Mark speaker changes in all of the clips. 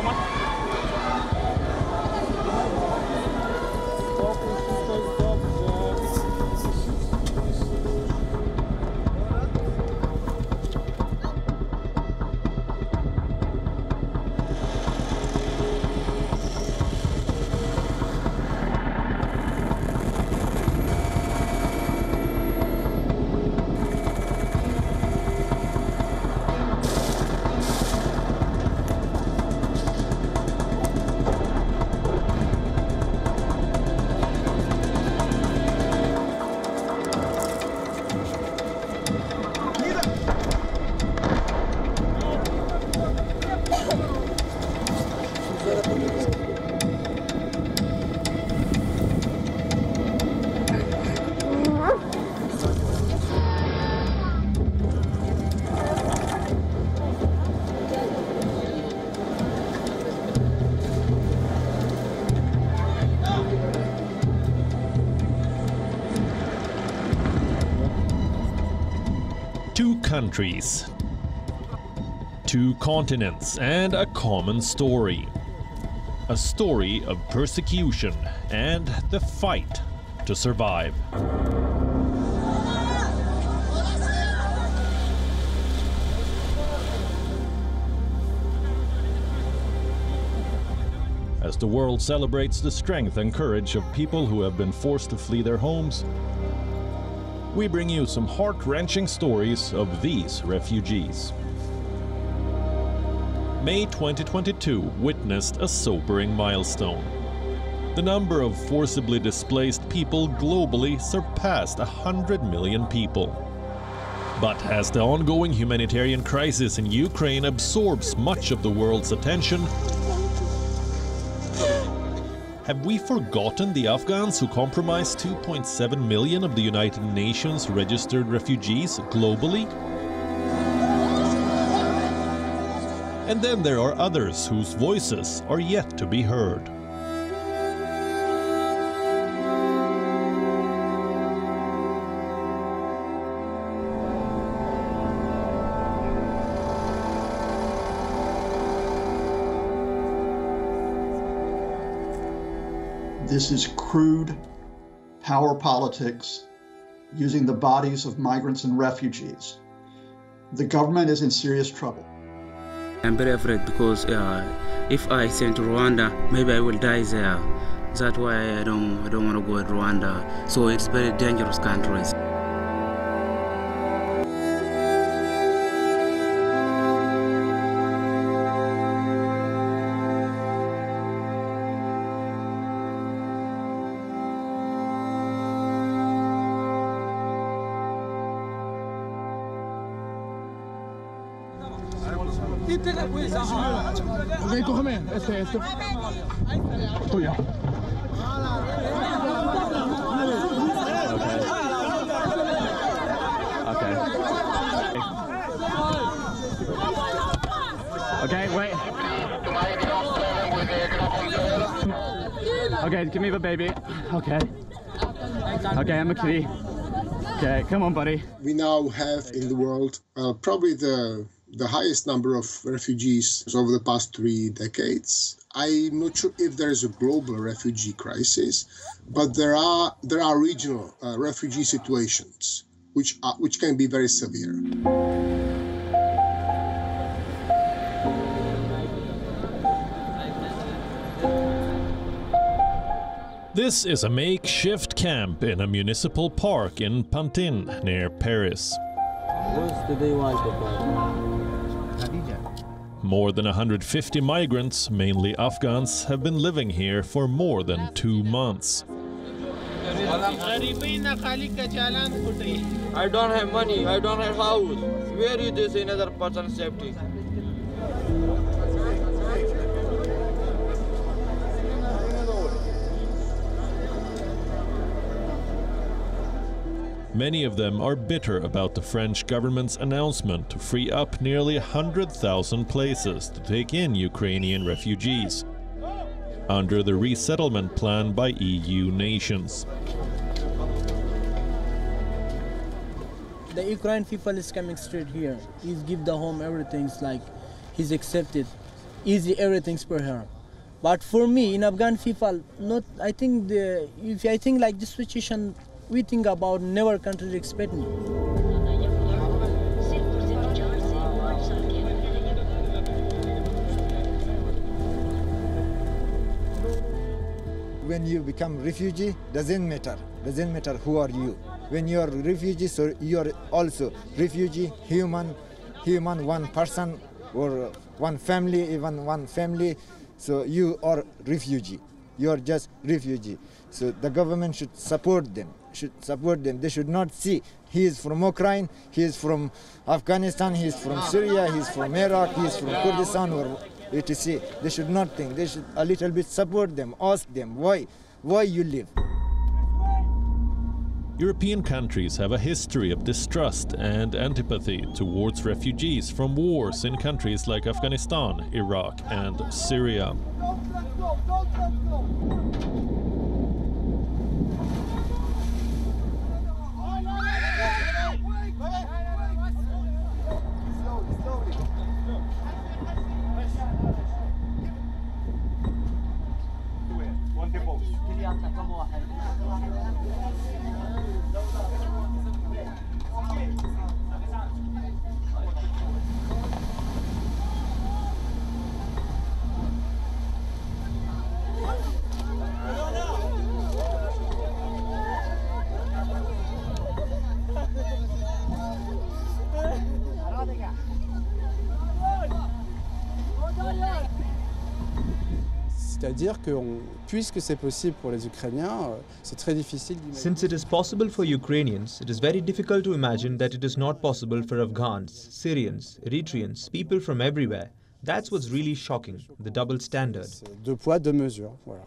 Speaker 1: so much.
Speaker 2: Two countries, two continents, and a common story. A story of persecution and the fight to survive. As the world celebrates the strength and courage of people who have been forced to flee their homes, we bring you some heart-wrenching stories of these refugees. May 2022 witnessed a sobering milestone. The number of forcibly displaced people globally surpassed 100 million people. But as the ongoing humanitarian crisis in Ukraine absorbs much of the world's attention, have we forgotten the Afghans who comprised 2.7 million of the United Nations registered refugees globally? And then there are others whose voices are yet to be heard.
Speaker 3: This is crude power politics using the bodies of migrants and refugees. The government is in serious trouble.
Speaker 4: I'm very afraid because if I send to Rwanda, maybe I will die there. That's why I don't want to go to Rwanda. So it's very dangerous countries.
Speaker 1: Okay, cógeme. Este. Tuyo. Okay. Okay, wait. Okay, give me the baby. Okay. Okay, I'm a kitty. Okay, come on, buddy.
Speaker 5: We now have in the world probably the highest number of refugees over the past 3 decades. I'm not sure if there is a global refugee crisis, but there are regional refugee situations which can be very severe.
Speaker 2: This is a makeshift camp in a municipal park in Pantin, near Paris. More than 150 migrants, mainly Afghans, have been living here for more than 2 months.
Speaker 6: I don't have money, I don't have house. Where is this another person's safety?
Speaker 2: Many of them are bitter about the French government's announcement to free up nearly 100,000 places to take in Ukrainian refugees under the resettlement plan by EU nations.
Speaker 7: The Ukrainian people is coming straight here. He's give the home everything. It's like he's accepted. easy everything's for her. But for me, in Afghan people, not. I think if I think like this situation, we think about never country respect me.
Speaker 8: When you become refugee, doesn't matter who are you. When you are refugee, so you are also refugee, human, one person or one family, even one family. So you are refugee. You are just refugee. So the government should support them. They should not see he is from Ukraine, he is from Afghanistan, he is from Syria, he is from Iraq, he is from Kurdistan or etc. They should not think. They should a little bit support them. Ask them why you live.
Speaker 2: European countries have a history of distrust and antipathy towards refugees from wars in countries like Afghanistan, Iraq, and Syria.
Speaker 9: C'est-à-dire que puisque c'est possible pour les Ukrainiens, c'est très difficile d'imaginer.
Speaker 10: Since it is possible for Ukrainians, it is very difficult to imagine that it is not possible for Afghans, Syrians, Eritreans, people from everywhere. That's what's really shocking, the double standard.
Speaker 9: Deux poids, deux mesures, voilà.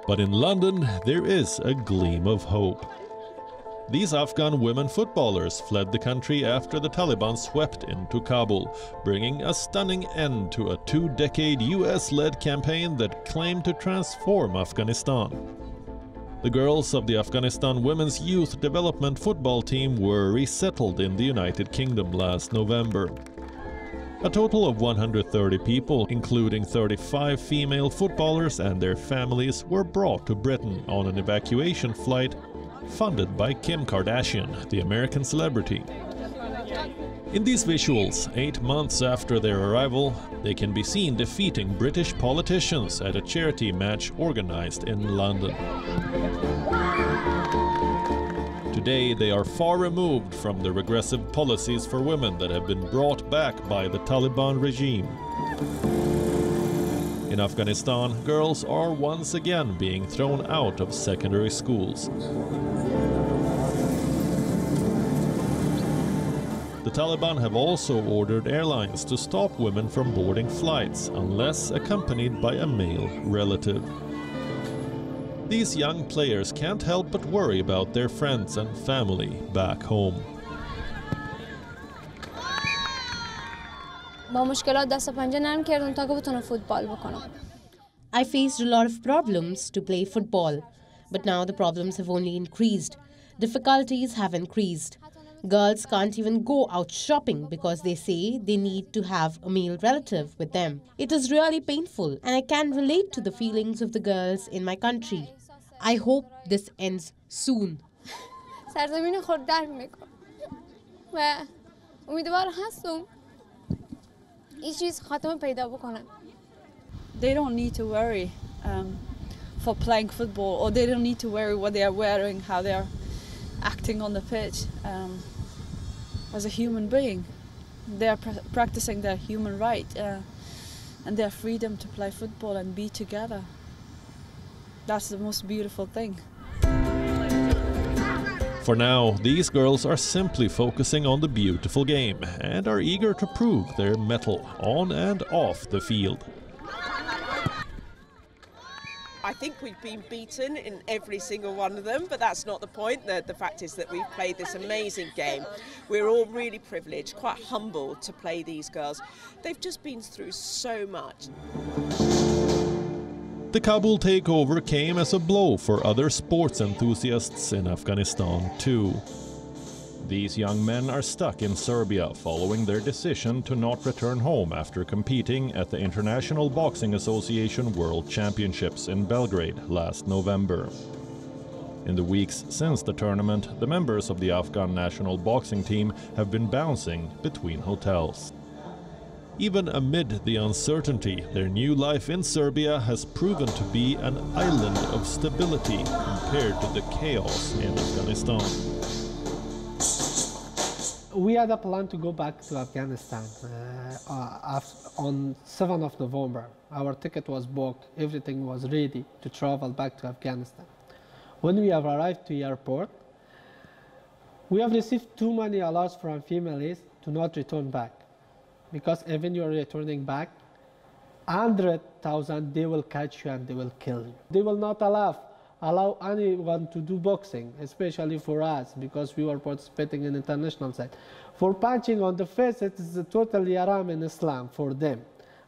Speaker 2: But in London, there is a gleam of hope. These Afghan women footballers fled the country after the Taliban swept into Kabul, bringing a stunning end to a 2-decade US-led campaign that claimed to transform Afghanistan. The girls of the Afghanistan Women's Youth Development Football Team were resettled in the United Kingdom last November. A total of 130 people, including 35 female footballers and their families, were brought to Britain on an evacuation flight funded by Kim Kardashian, the American celebrity. In these visuals, 8 months after their arrival, they can be seen defeating British politicians at a charity match organized in London. Today, they are far removed from the regressive policies for women that have been brought back by the Taliban regime. In Afghanistan, girls are once again being thrown out of secondary schools. The Taliban have also ordered airlines to stop women from boarding flights unless accompanied by a male relative. These young players can't help but worry about their friends and family back home.
Speaker 11: I faced a lot of problems to play football, but now the problems have only increased. Difficulties have increased. Girls can't even go out shopping because they say they need to have a male relative with them. It is really painful, and I can relate to the feelings of the girls in my country. I hope this ends soon.
Speaker 12: They don't need to worry for playing football, or they don't need to worry what they are wearing, how they are acting on the pitch. As a human being, they are practicing their human right and their freedom to play football and be together. That's the most beautiful thing.
Speaker 2: For now, these girls are simply focusing on the beautiful game and are eager to prove their mettle on and off the field.
Speaker 13: I think we've been beaten in every single one of them, but that's not the point. The fact is that we've played this amazing game. We're all really privileged, quite humbled to play these girls. They've just been through so much.
Speaker 2: The Kabul takeover came as a blow for other sports enthusiasts in Afghanistan too. These young men are stuck in Serbia following their decision to not return home after competing at the International Boxing Association World Championships in Belgrade last November. In the weeks since the tournament, the members of the Afghan national boxing team have been bouncing between hotels. Even amid the uncertainty, their new life in Serbia has proven to be an island of stability compared to the chaos in Afghanistan.
Speaker 14: We had a plan to go back to Afghanistan on 7th of November. Our ticket was booked, everything was ready to travel back to Afghanistan. When we have arrived to the airport, we have received too many alerts from families to not return back. Because even you're returning back, 100,000, they will catch you and they will kill you. They will not allow anyone to do boxing, especially for us, because we were participating in international side. For punching on the face, it is totally haram in Islam for them.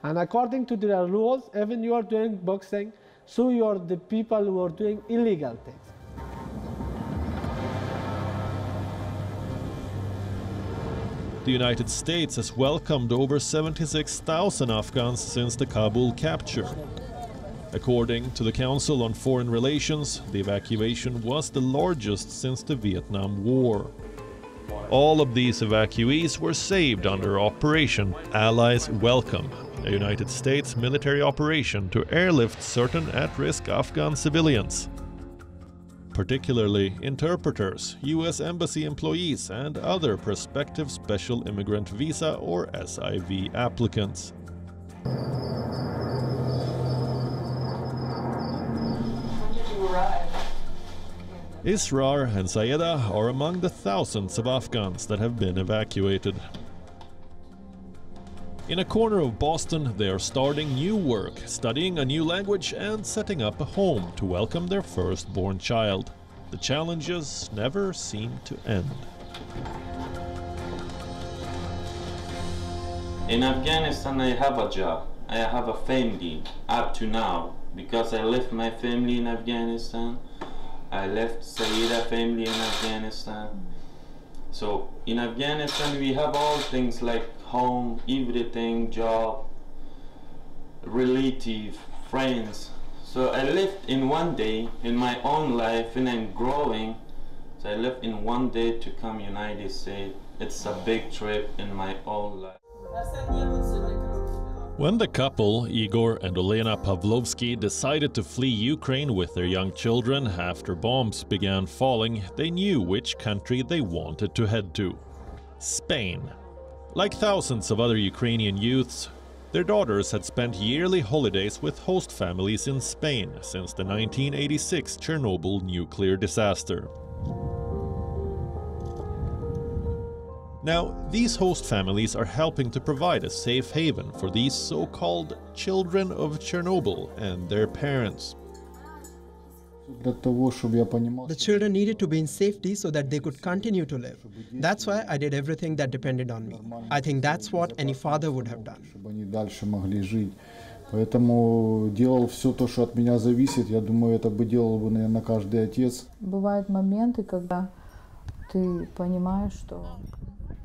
Speaker 14: And according to their rules, even you are doing boxing, so you are the people who are doing illegal things.
Speaker 2: The United States has welcomed over 76,000 Afghans since the Kabul capture. According to the Council on Foreign Relations, the evacuation was the largest since the Vietnam War. All of these evacuees were saved under Operation Allies Welcome, a United States military operation to airlift certain at-risk Afghan civilians, particularly interpreters, U.S. Embassy employees, and other prospective special immigrant visa or SIV applicants. Israr and Sayeda are among the thousands of Afghans that have been evacuated. In a corner of Boston, they are starting new work, studying a new language and setting up a home to welcome their firstborn child. The challenges never seem to end.
Speaker 15: In Afghanistan, I have a job. I have a family up to now because I left my family in Afghanistan. I left Sayeda family in Afghanistan. So in Afghanistan, we have all things like home, everything, job, relative, friends. So I left in one day in my own life and I'm growing. So I left in one day to come United States. It's a big trip in my own life.
Speaker 2: When the couple, Igor and Olena Pavlovsky, decided to flee Ukraine with their young children after bombs began falling, they knew which country they wanted to head to: Spain. Like thousands of other Ukrainian youths, their daughters had spent yearly holidays with host families in Spain since the 1986 Chernobyl nuclear disaster. Now, these host families are helping to provide a safe haven for these so-called children of Chernobyl and their parents.
Speaker 16: The children needed to be in safety so that they could continue to live. That's why I did everything that depended on me. I think that's what any father would have done.
Speaker 17: Поэтому делал все то, что от меня зависит. Я думаю, это бы делал бы, наверное, каждый отец.
Speaker 18: Бывают моменты, когда ты понимаешь, что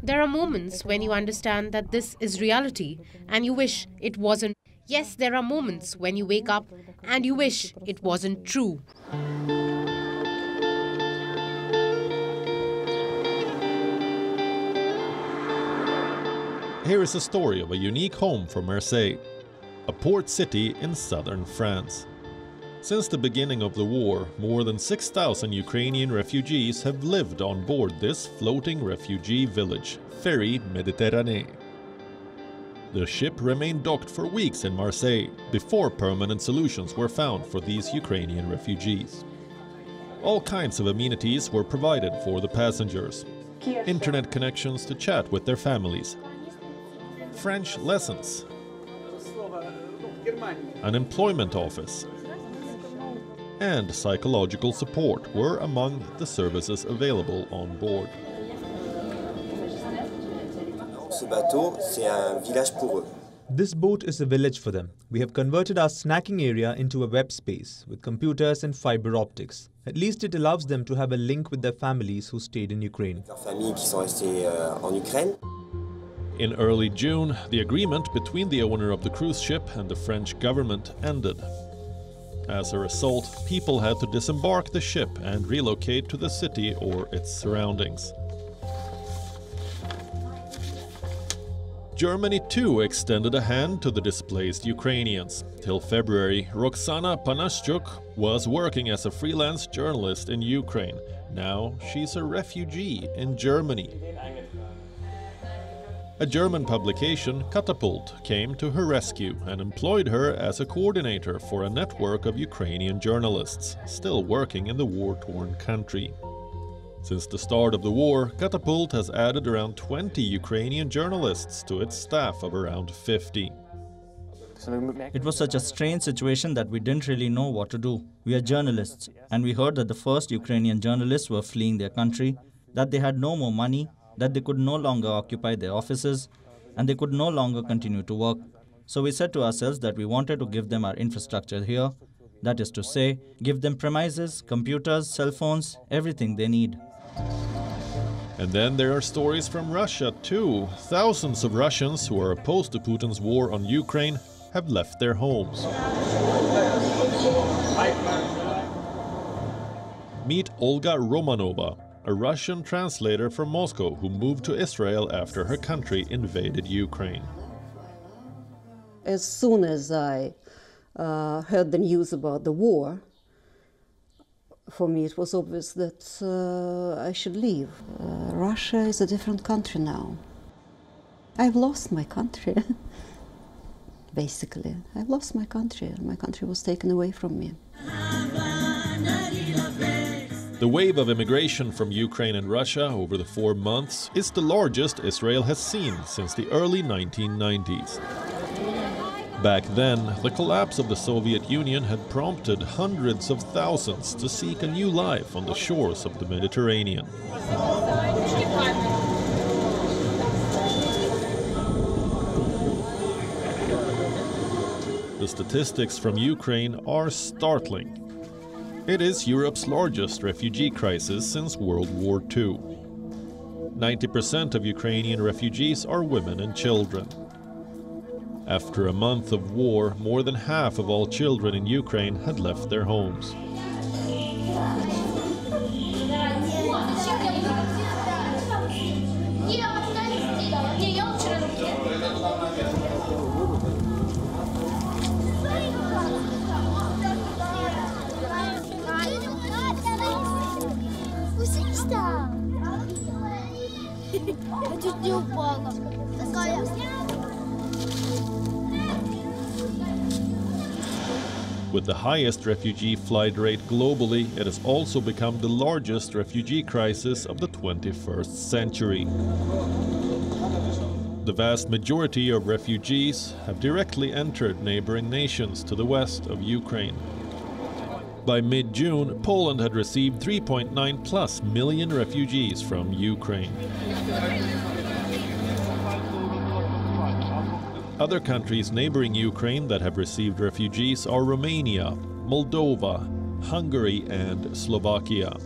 Speaker 11: There are moments when you understand that this is reality and you wish it wasn't. Yes, there are moments when you wake up and you wish it wasn't true.
Speaker 2: Here is a story of a unique home for Marseille, a port city in southern France. Since the beginning of the war, more than 6,000 Ukrainian refugees have lived on board this floating refugee village, Ferry Méditerranée. The ship remained docked for weeks in Marseille before permanent solutions were found for these Ukrainian refugees. All kinds of amenities were provided for the passengers: internet connections to chat with their families, French lessons, an employment office, and psychological support were among the services available on board.
Speaker 19: Ce bateau, c'est un village pour eux.
Speaker 10: This boat is a village for them. We have converted our snacking area into a web space with computers and fiber optics. At least it allows them to have a link with their families who stayed in Ukraine.
Speaker 2: In early June, the agreement between the owner of the cruise ship and the French government ended. As a result, people had to disembark the ship and relocate to the city or its surroundings. Germany too extended a hand to the displaced Ukrainians. Till February, Roxana Panashchuk was working as a freelance journalist in Ukraine. Now she's a refugee in Germany. A German publication, Catapult, came to her rescue and employed her as a coordinator for a network of Ukrainian journalists, still working in the war-torn country. Since the start of the war, Catapult has added around 20 Ukrainian journalists to its staff of around 50.
Speaker 19: It was such a strange situation that we didn't really know what to do. We are journalists, and we heard that the first Ukrainian journalists were fleeing their country, that they had no more money, that they could no longer occupy their offices, and they could no longer continue to work. So we said to ourselves that we wanted to give them our infrastructure here, that is to say, give them premises, computers, cell phones, everything they need.
Speaker 2: And then there are stories from Russia too. Thousands of Russians who are opposed to Putin's war on Ukraine have left their homes. Meet Olga Romanova, a Russian translator from Moscow who moved to Israel after her country invaded Ukraine.
Speaker 20: As soon as I heard the news about the war, for me it was obvious that I should leave. Russia is a different country now. I've lost my country, basically. I've lost my country. My country was taken away from me.
Speaker 2: The wave of immigration from Ukraine and Russia over the 4 months is the largest Israel has seen since the early 1990s. Back then, the collapse of the Soviet Union had prompted hundreds of thousands to seek a new life on the shores of the Mediterranean. The statistics from Ukraine are startling. It is Europe's largest refugee crisis since World War II. 90% of Ukrainian refugees are women and children. After a month of war, more than half of all children in Ukraine had left their homes. With the highest refugee flight rate globally, it has also become the largest refugee crisis of the 21st century. The vast majority of refugees have directly entered neighboring nations to the west of Ukraine. By mid-June, Poland had received 3.9+ million refugees from Ukraine. Other countries neighboring Ukraine that have received refugees are Romania, Moldova, Hungary and Slovakia.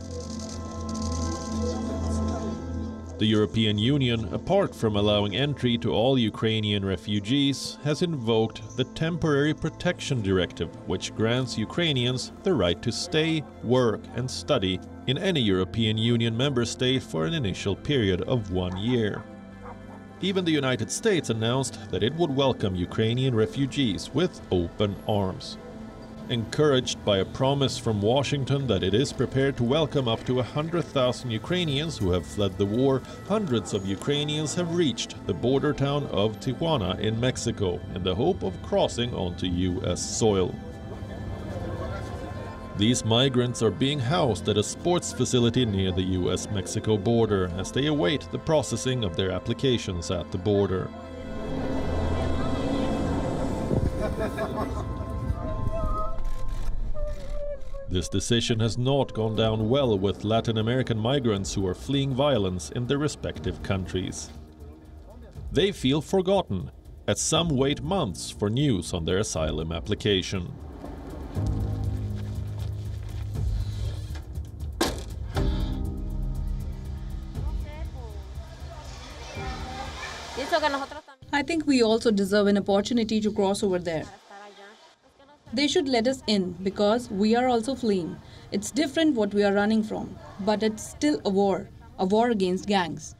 Speaker 2: The European Union, apart from allowing entry to all Ukrainian refugees, has invoked the Temporary Protection Directive, which grants Ukrainians the right to stay, work and study in any European Union member state for an initial period of 1 year. Even the United States announced that it would welcome Ukrainian refugees with open arms. Encouraged by a promise from Washington that it is prepared to welcome up to 100,000 Ukrainians who have fled the war, hundreds of Ukrainians have reached the border town of Tijuana in Mexico in the hope of crossing onto U.S. soil. These migrants are being housed at a sports facility near the US-Mexico border as they await the processing of their applications at the border. This decision has not gone down well with Latin American migrants who are fleeing violence in their respective countries. They feel forgotten, as some wait months for news on their asylum application.
Speaker 21: I think we also deserve an opportunity to cross over there. They should let us in because we are also fleeing. It's different what we are running from, but it's still a war against gangs.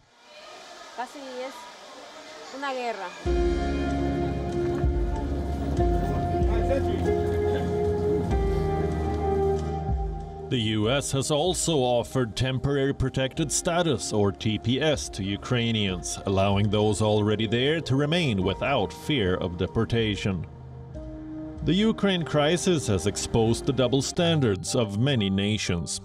Speaker 2: The US has also offered temporary protected status, or TPS, to Ukrainians, allowing those already there to remain without fear of deportation. The Ukraine crisis has exposed the double standards of many nations.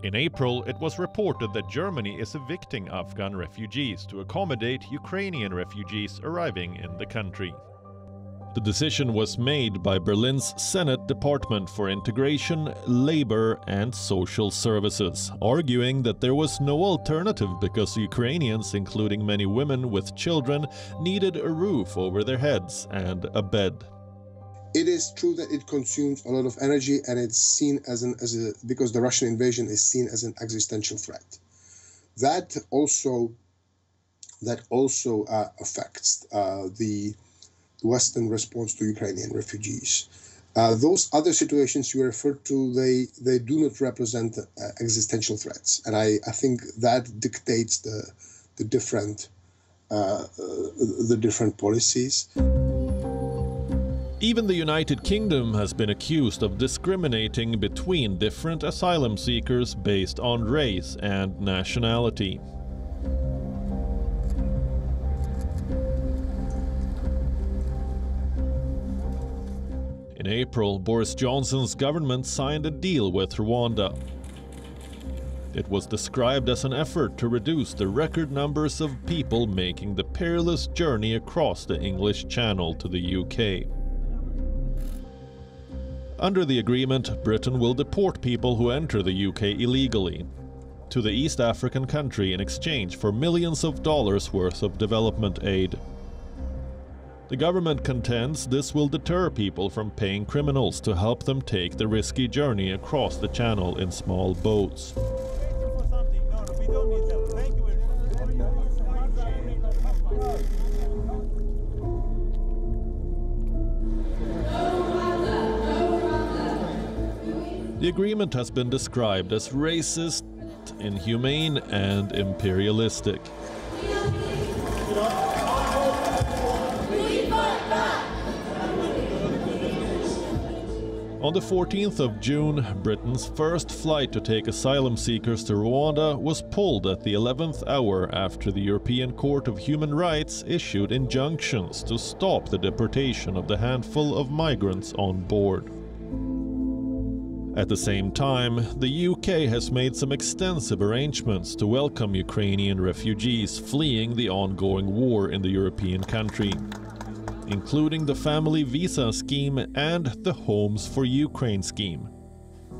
Speaker 2: In April, it was reported that Germany is evicting Afghan refugees to accommodate Ukrainian refugees arriving in the country. The decision was made by Berlin's Senate Department for Integration, Labor and Social Services, arguing that there was no alternative because Ukrainians, including many women with children, needed a roof over their heads and a bed.
Speaker 5: It is true that it consumes a lot of energy, and it's seen because the Russian invasion is seen as an existential threat. That also affects the Western response to Ukrainian refugees. Those other situations you referred to, they do not represent existential threats, and I think that dictates the different policies.
Speaker 2: Even the United Kingdom has been accused of discriminating between different asylum seekers based on race and nationality. In April, Boris Johnson's government signed a deal with Rwanda. It was described as an effort to reduce the record numbers of people making the perilous journey across the English Channel to the UK. Under the agreement, Britain will deport people who enter the UK illegally to the East African country in exchange for millions of dollars worth of development aid. The government contends this will deter people from paying criminals to help them take the risky journey across the channel in small boats. The agreement has been described as racist, inhumane, and imperialistic. On the 14th of June, Britain's first flight to take asylum seekers to Rwanda was pulled at the 11th hour after the European Court of Human Rights issued injunctions to stop the deportation of the handful of migrants on board. At the same time, the UK has made some extensive arrangements to welcome Ukrainian refugees fleeing the ongoing war in the European country, including the Family Visa Scheme and the Homes for Ukraine scheme.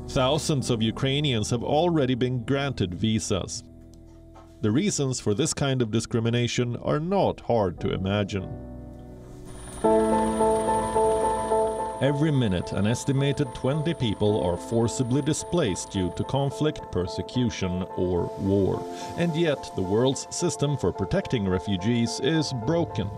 Speaker 2: Thousands of Ukrainians have already been granted visas. The reasons for this kind of discrimination are not hard to imagine. Every minute, an estimated 20 people are forcibly displaced due to conflict, persecution, or war. And yet, the world's system for protecting refugees is broken.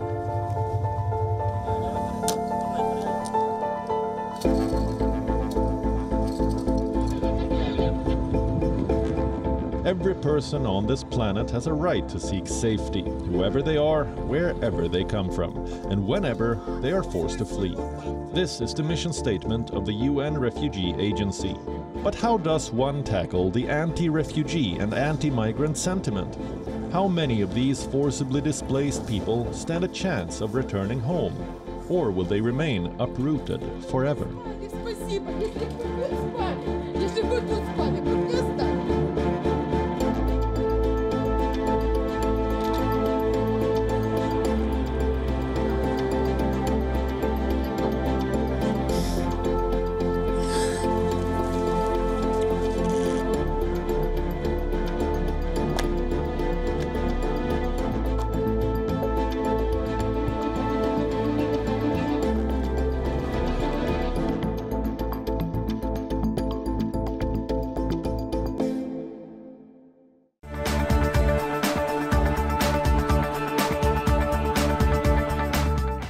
Speaker 2: Every person on this planet has a right to seek safety, whoever they are, wherever they come from, and whenever they are forced to flee. This is the mission statement of the UN Refugee Agency. But how does one tackle the anti-refugee and anti-migrant sentiment? How many of these forcibly displaced people stand a chance of returning home? Or will they remain uprooted forever?